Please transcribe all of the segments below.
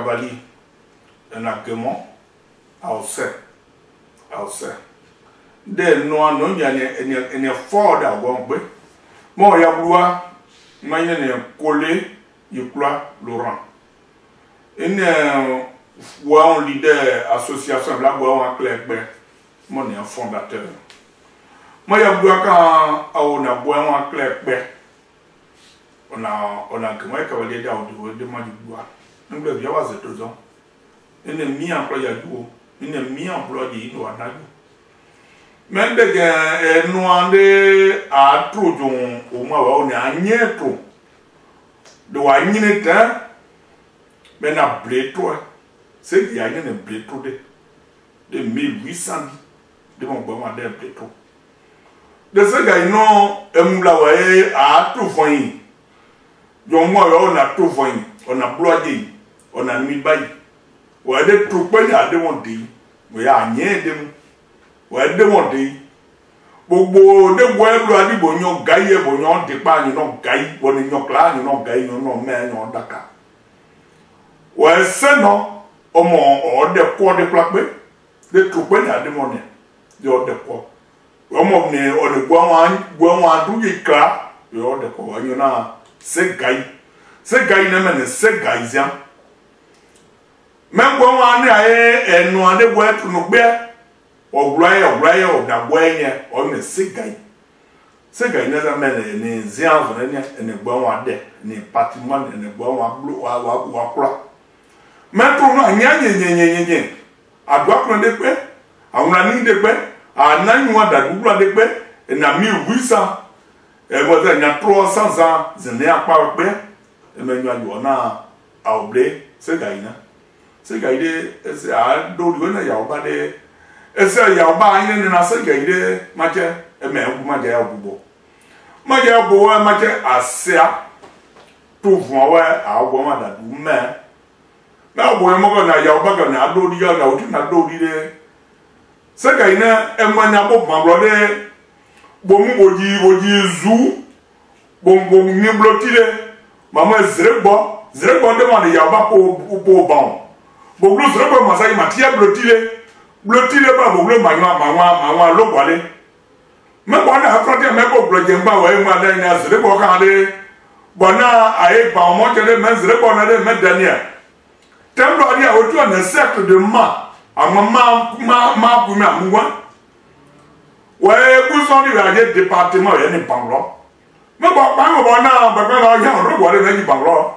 cavalier na gemo ause de no no nya ne ford agombe mo ya bua manye ne coller yikla Laurent une wa on leader association la wa clerc mon ne fondateur mo ya bua ka awona bua wa clerc on a que moi cavalier de Madibua nous le bien was de temps une mi emploi ya duo une mi emploi de no anadu mais de no ande a trojon o ma wa on a nyeto de wa nyine ta mais na bleto c'est il y a une bleto de 1800 de mon bon de bleto de ce gars non emula wa a trojon donc moi on a tout voyé on a bloqué on a mis bail ou a des troupes il y a demandé mais a rien de ou a demandé bobo de bois bloqué bonyo gaille bonyo de pas ni non gaille bonyo cla ni non gaille non mais non daka ou c'est non on de quoi de plaque de troupes il y a demandé de quoi on ne bois tout y cla de quoi il y en a c'est gay ne c'est gaïsien même quand on est no ande bois tout no be o bloye o da boye o ne c'est gay ne ça ne zian ne bois wa de ne patrimoine ne bois wa blo wa kula mais tout no nya adwa ko de pe awuna ni de pe ananyu wa da dubla de pe na 1800 et moi il y a 300 ans je n'ai pas peur et maintenant on a oublié ce gars là c'est à d'autres il y a pas de et ça il y a pas une na ce gars là match et mais match ya bubo match asia tout voir à voir da du mais boy mo na ya ba na do di ya na uti na do di de ce gars là et moi na bo de bomu boji zu bom ni blotile mama zrebo demande ya ba po bon boglu zrebo masai matia blotile ba boglu mama lo wale me bona afronte me ko bloje mba wa ma da ina zrebo kan de bona ai ba mo tele me zrebo na de me dania tembo dia otu na cercle de ma amama ma ku ma mwa ouais vous sont du département il y a des banglo mais bon na ya ro wa de ni banglo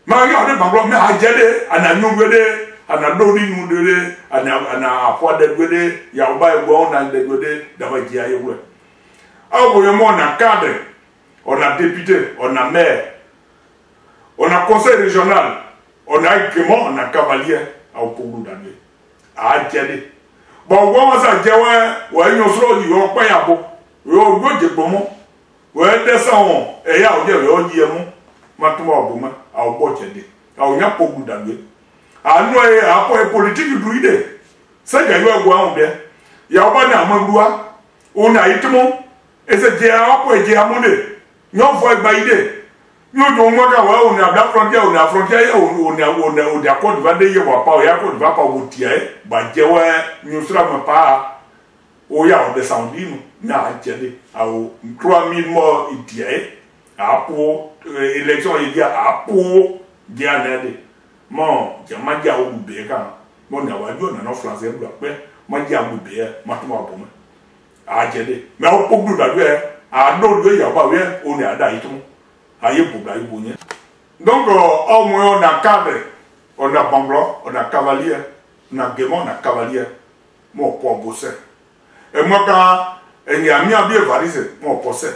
ma ya de banglo mais a jede ana nyugede ana dori nudere ana afwa de gwede ya ba ego na de gwede da ba ji aye we awo yo mo na cadre on a député on a maire on a conseil régional on a équipement on a cavalier au Poglu d'année a jede bon wọ́n sa jẹ́wọ́ wọ́n yóò sọ̀rọ̀ yìí wọ́n pẹ́ yàgò yóò gbọ́dọ̀ gbọ́mọ́ wọ́n dẹ́sẹ̀ wọn ẹ̀yà òjẹ́ yóò yí ẹmú mọ́tòmọ́ ọ̀bùnmọ́ àwọn bọ́ọ̀jẹ̀dẹ̀ àwọn yẹn Poglu dàgbé àánú ẹ̀ àpọ̀ ẹ̀ pòlítíkì dùn yìí dẹ̀ sẹ́jà yóò ẹ̀gbọ́n àwọn bẹ́ẹ̀ yàwó bá ní àmọ́ ìlú wa òun àyè tí mo ẹsẹ̀ jẹ́ àpọ̀ ẹ̀jẹ̀ amúlẹ̀ yóò fọ ẹgbà yìí dẹ̀ yóò dùn wọn ká wọ́n òun àbá frontier òun àkọ́dùbá dé yẹ wà pa òun àkọ́dùbá pa òun tiẹ̀ bàjẹ́wọ́ nyusra mọ̀ pa òun àwọn sàwùdínù ní àjẹlé àwọn 3000 mọ̀ ìdíẹ̀ àpò élection yìí díẹ̀ àpò díẹ̀ ànẹ́dẹ̀ mọ̀ jẹ́májà olùbẹ̀ẹ́ kan mọ̀ ní àwọn àjọ nànà français ń gbà pé májà olùbẹ̀ẹ́ mọ̀tòmọ̀ àbọ̀ mọ̀ àjẹlé mẹ́ àwọn Poglu dàbí ẹ̀ àdóòdó ìyàwó àwẹ̀ òun ní àdá yìí tó aye bouga ibonye donc on a cadre on a banglo on a cavalier on a gaiement on a cavalier mon pour bosser et moi quand il y a mis à bien variser mon possède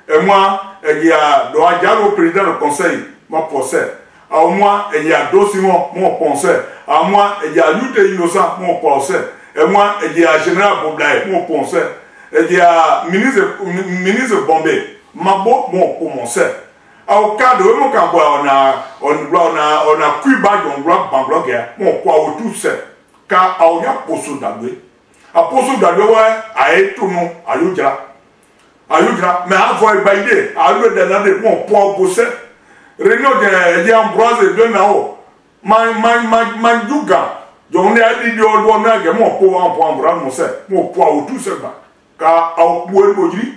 et moi il y a doit au président du conseil mon possède à moi il y a Simon mon possède à moi il y a Lutte Innocent mon possède et moi il y a général Boblaye mon possède il y a ministre Bombay mabo mon possède au cas de mon camp on a cuba on bloc banglo mon quoi autour c'est car on y a poso d'abé a poso d'abé ouais a tout non ayudra mais avoir baïdé a le dernier mon point possède réunion de Ambroise de nao Manjuga, on est allé de Olwana, mon pauvre en point, mon poids au tout ce bas. Car au point de Bodri,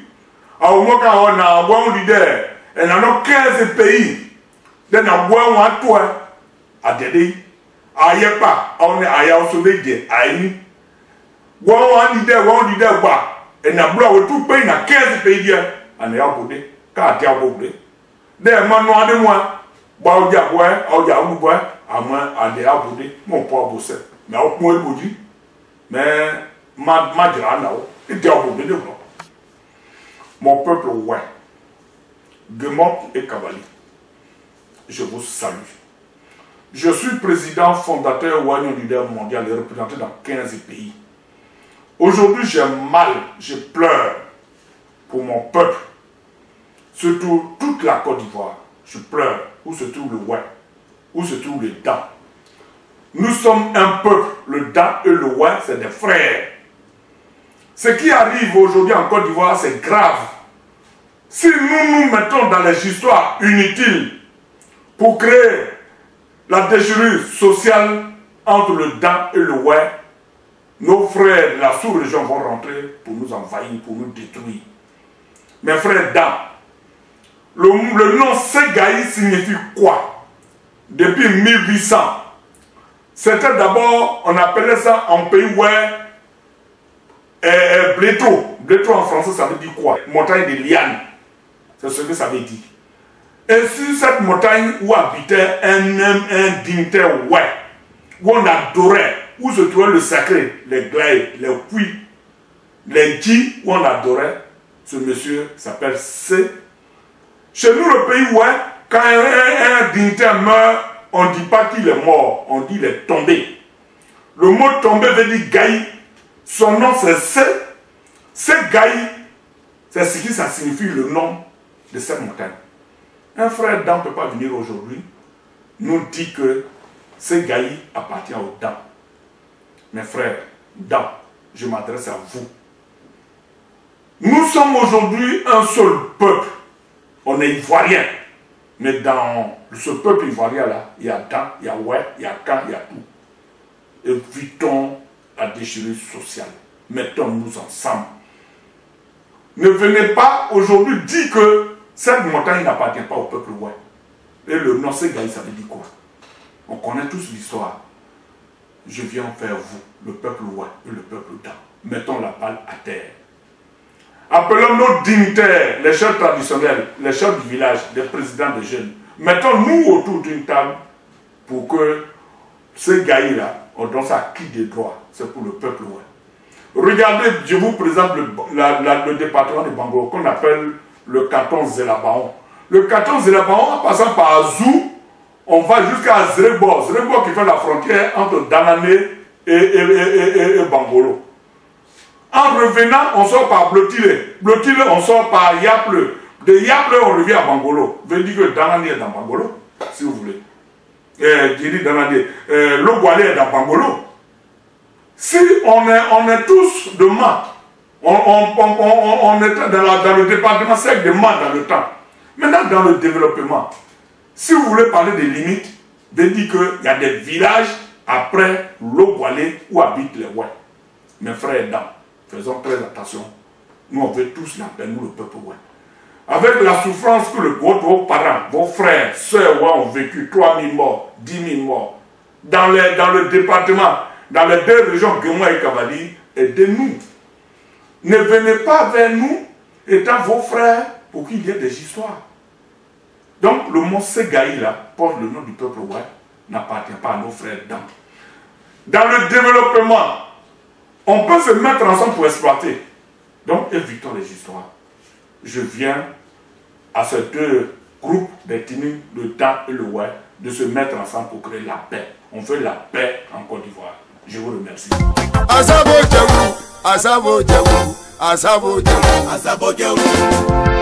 au moins quand on a un bon leader, et dans 15 pays, dans un bon à toi, à Dédé, à Yepa, on est à Yaosobeje, à Eni. Bon leader, et n'a pas tout pays, dans 15 pays, à Néabodé, car tu as beaucoup. Des manoirs de moi, Baoudia bois, Aoudia bois, à moi, à des abodés, mon poids bossé. Mais au point de Bodri, mais ma grande, et tu as beaucoup de blanc. Mon peuple, ouais. Gemot et Cavali, je vous salue. Je suis président fondateur Wagnon leader mondial et représenté dans 15 pays. Aujourd'hui, j'ai mal, je pleure pour mon peuple, surtout toute la Côte d'Ivoire. Je pleure, où se trouve le Ouai, où se trouve le Da. Nous sommes un peuple, le Da et le Ouai, c'est des frères. Ce qui arrive aujourd'hui en Côte d'Ivoire, c'est grave. Si nous nous mettons dans les histoires inutiles pour créer la déchirure sociale entre le Da et le Ouai, nos frères de la sous-région vont rentrer pour nous envahir, pour nous détruire. Mes frères Da, le nom Segaï signifie quoi? Depuis 1800, c'était d'abord, on appelait ça en pays Ouai, Blétro. Blétro en français, ça veut dire quoi? Montagne de lianes. C'est ce que ça veut dire. Et sur cette montagne où habitait un dignitaire Ouai, où on adorait, où se trouvait le sacré, les glaïs, les puits, les djis, où on adorait, ce monsieur s'appelle C. Chez nous, le pays Ouai, quand un dignitaire meurt, on ne dit pas qu'il est mort, on dit qu'il est tombé. Le mot tombé veut dire Gaï. Son nom c'est C. C Gaï, c'est ce qui ça signifie le nom de cette montagne. Un frère d'An ne peut pas venir aujourd'hui nous dire que ce Gaï appartient au Dan. Mes frères, Dan, je m'adresse à vous. Nous sommes aujourd'hui un seul peuple. On est ivoirien. Mais dans ce peuple ivoirien-là, il y a Dan, il y a Ouai, il y a Kan, il y a tout. Évitons la déchirure sociale. Mettons-nous ensemble. Ne venez pas aujourd'hui dire que cette montagne n'appartient pas au peuple Ouai. Et le nom Segaï, ça veut dire quoi? On connaît tous l'histoire. Je viens vers vous, le peuple Ouai et le peuple Dan. Mettons la balle à terre. Appelons nos dignitaires, les chefs traditionnels, les chefs du village, les présidents des jeunes. Mettons-nous autour d'une table pour que ce gars-là, on donne ça à qui des droits. C'est pour le peuple Ouai. Regardez, je vous présente le département de Bangolo qu'on appelle le canton Zelabaon. Le canton Zelabaon, en passant par Azou, on va jusqu'à Zrebo. Zrebo qui fait la frontière entre Danané et Bangolo. En revenant, on sort par Blotile. Blotile, on sort par Yaple. De Yaple, on revient à Bangolo. Veut dire que Danané est dans Bangolo, si vous voulez. Je dis Danané. Logwale est dans Bangolo. Si on est tous de main, on est dans le département sec de main dans le temps. Maintenant, dans le développement, si vous voulez parler des limites, veut dire qu'il y a des villages après Logwale où habitent les Ouai. Mes frères et dames, faisons très attention. Nous, on veut tous la paix, nous, le peuple Ouai. Avec la souffrance que vos parents, vos frères, sœurs Ouai ont vécu, 3000 morts, 10 000 morts, dans le département, dans les deux régions, Gemot et Cavali, aidez-nous. Ne venez pas vers nous, étant vos frères, pour qu'il y ait des histoires. Donc, le mot Segaï, là, porte le nom du peuple Ouai, n'appartient pas à nos frères d'An. Dans le développement, on peut se mettre ensemble pour exploiter. Donc, évitons les histoires. Je viens à ces deux groupes d'ethnies, le Dan et le Ouai, de se mettre ensemble pour créer la paix. On veut la paix en Côte d'Ivoire. Je vous remercie. Asabo Djaou, Asabo Djaou, Asabo Djaou, Asabo Djaou.